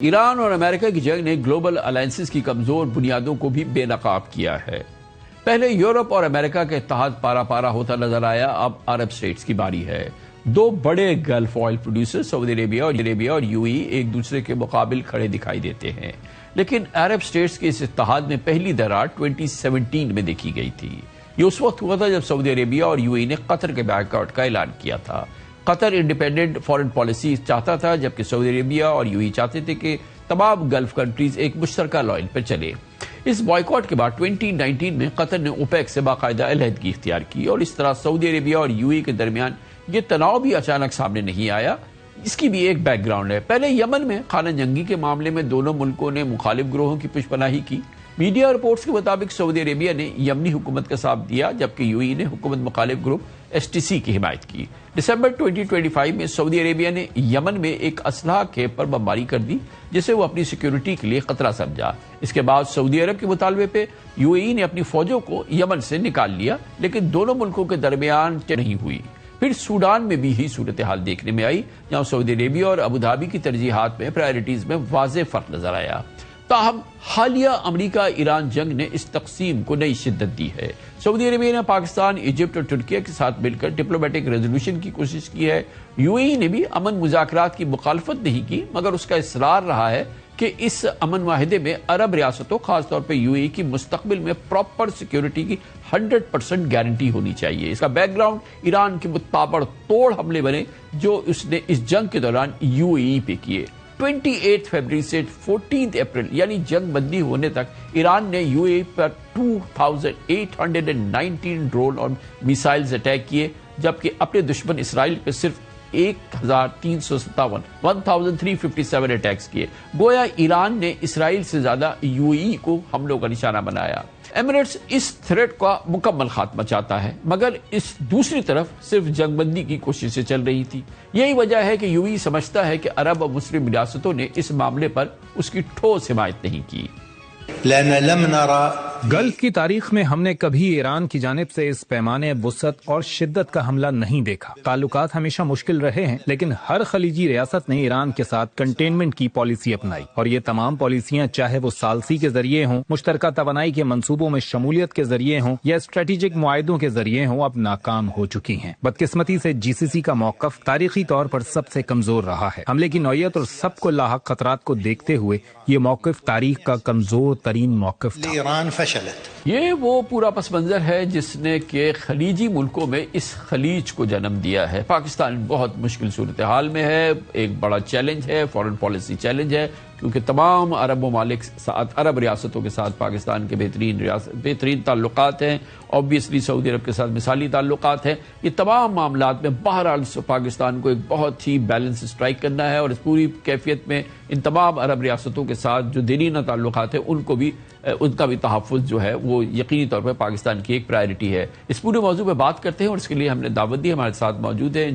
ایران اور امریکہ کی جنگ نے گلوبل الائنسز کی کمزور بنیادوں کو بھی بے نقاب کیا ہے۔ پہلے یورپ اور امریکہ کا اتحاد پارا پارا ہوتا نظر آیا، اب عرب اسٹیٹس کی باری ہے۔ دو بڑے گلف آئل پروڈیوسر سعودی عربیہ اور یو اے ای ایک دوسرے کے مقابل کھڑے دکھائی دیتے ہیں، لیکن عرب اسٹیٹس کے اس اتحاد میں پہلی درار 2017 میں دیکھی گئی تھی۔ یہ اس وقت ہوا تھا جب سعودی عربیہ اور یو اے ای نے قطر کے بیک آؤٹ کا اعلان کیا تھا۔ قطر انڈیپینڈنٹ فارن پالیسی چاہتا تھا، جبکہ سعودی عربیہ اور یو اے ای چاہتے تھے کہ تمام گلف کنٹریز ایک مشترکہ لائن پر چلے۔ اس بائیکاٹ کے بعد 2019 میں قطر نے اوپیک سے باقاعدہ علیحدگی اختیار کی، اور اس طرح سعودی عربیہ اور یو اے ای کے درمیان یہ تناؤ بھی اچانک سامنے نہیں آیا۔ اس کی بھی ایک بیک گراؤنڈ ہے۔ پہلے یمن میں خانہ جنگی کے معاملے میں دونوں ملکوں نے مخالف گروہوں کی پشپناہی کی۔ میڈیا رپورٹس کے مطابق سعودی عربیہ نے یمنی حکومت کا ساتھ دیا، جبکہ یو اے ای نے حکومت مخالف گروپ ایس ٹی سی کی حمایت کی۔ دسمبر 2025 میں سعودی عربیہ نے یمن میں ایک اسلحہ کھیپ پر بمباری کر دی، جسے وہ اپنی سیکیورٹی کے لیے خطرہ سمجھا۔ اس کے بعد سعودی عرب کے مطالبے پہ یو اے ای نے اپنی فوجوں کو یمن سے نکال لیا، لیکن دونوں ملکوں کے درمیان نہیں ہوئی۔ پھر سوڈان میں بھی ہی صورتحال دیکھنے میں آئی، جہاں سعودی عربیہ اور ابوظہبی کی ترجیحات میں پرائرٹیز میں واضح فرق نظر آیا۔ تاہم حالیہ امریکہ ایران جنگ نے اس تقسیم کو نئی شدت دی ہے۔ سعودی عربیہ نے پاکستان، ایجپٹ اور ترکیہ کے ساتھ مل کر ڈپلومیٹک ریزولوشن کی کوشش کی ہے۔ یو اے ای نے بھی امن مذاکرات کی مخالفت نہیں کی، مگر اس کا اصرار رہا ہے کہ اس امن معاہدے میں عرب ریاستوں، خاص طور پہ یو اے ای کی مستقبل میں پراپر سیکیورٹی کی 100% گارنٹی ہونی چاہیے۔ اس کا بیک گراؤنڈ ایران کے متبادل توڑ حملے بنے جو اس نے اس جنگ کے دوران یو اے ای پہ کیے۔ 28 فروری سے 14 اپریل یعنی جنگ بندی ہونے تک ایران نے you a E per 2819 drone اور میسائلز اٹیک کیے، جبکہ اپنے دشمن اسرائیل پہ صرف 1357 اٹیکس کیے۔ گویا ایران نے اسرائیل سے زیادہ یو اے ای کو حملوں کا نشانہ بنایا۔ ایمریٹس اس تھریٹ کا مکمل خاتمہ چاہتا ہے، مگر اس دوسری طرف صرف جنگ بندی کی کوششیں چل رہی تھی۔ یہی وجہ ہے کہ یو اے ای سمجھتا ہے کہ عرب اور مسلم ریاستوں نے اس معاملے پر اس کی ٹھوس حمایت نہیں کی۔ گلف کی تاریخ میں ہم نے کبھی ایران کی جانب سے اس پیمانے، وسعت اور شدت کا حملہ نہیں دیکھا۔ تعلقات ہمیشہ مشکل رہے ہیں، لیکن ہر خلیجی ریاست نے ایران کے ساتھ کنٹینمنٹ کی پالیسی اپنائی، اور یہ تمام پالیسیاں چاہے وہ ثالثی کے ذریعے ہوں، مشترکہ توانائی کے منصوبوں میں شمولیت کے ذریعے ہوں یا اسٹریٹجک معاہدوں کے ذریعے ہوں، اب ناکام ہو چکی ہیں۔ بدقسمتی سے جی سی سی کا موقف تاریخی طور پر سب سے کمزور رہا ہے۔ حملے کی نوعیت اور سب کو لاحق خطرات کو دیکھتے ہوئے یہ موقف تاریخ کا کمزور ترین موقف تھا۔ یہ وہ پورا پس منظر ہے جس نے کہ خلیجی ملکوں میں اس خلیج کو جنم دیا ہے۔ پاکستان بہت مشکل صورتحال میں ہے، ایک بڑا چیلنج ہے، فارن پالیسی چیلنج ہے، کیونکہ تمام عرب ممالک ساتھ، عرب ریاستوں کے ساتھ پاکستان کے بہترین تعلقات ہیں۔ اوبویسلی سعودی عرب کے ساتھ مثالی تعلقات ہیں۔ یہ تمام معاملات میں بہرحال پاکستان کو ایک بہت ہی بیلنس اسٹرائک کرنا ہے، اور اس پوری کیفیت میں ان تمام عرب ریاستوں کے ساتھ جو دیرینہ تعلقات ہیں ان کا بھی تحفظ جو ہے وہ یقینی طور پر پاکستان کی ایک پرائرٹی ہے۔ اس پورے موضوع پہ بات کرتے ہیں، اور اس کے لیے ہم نے دعوت دی۔ ہمارے ساتھ موجود ہیں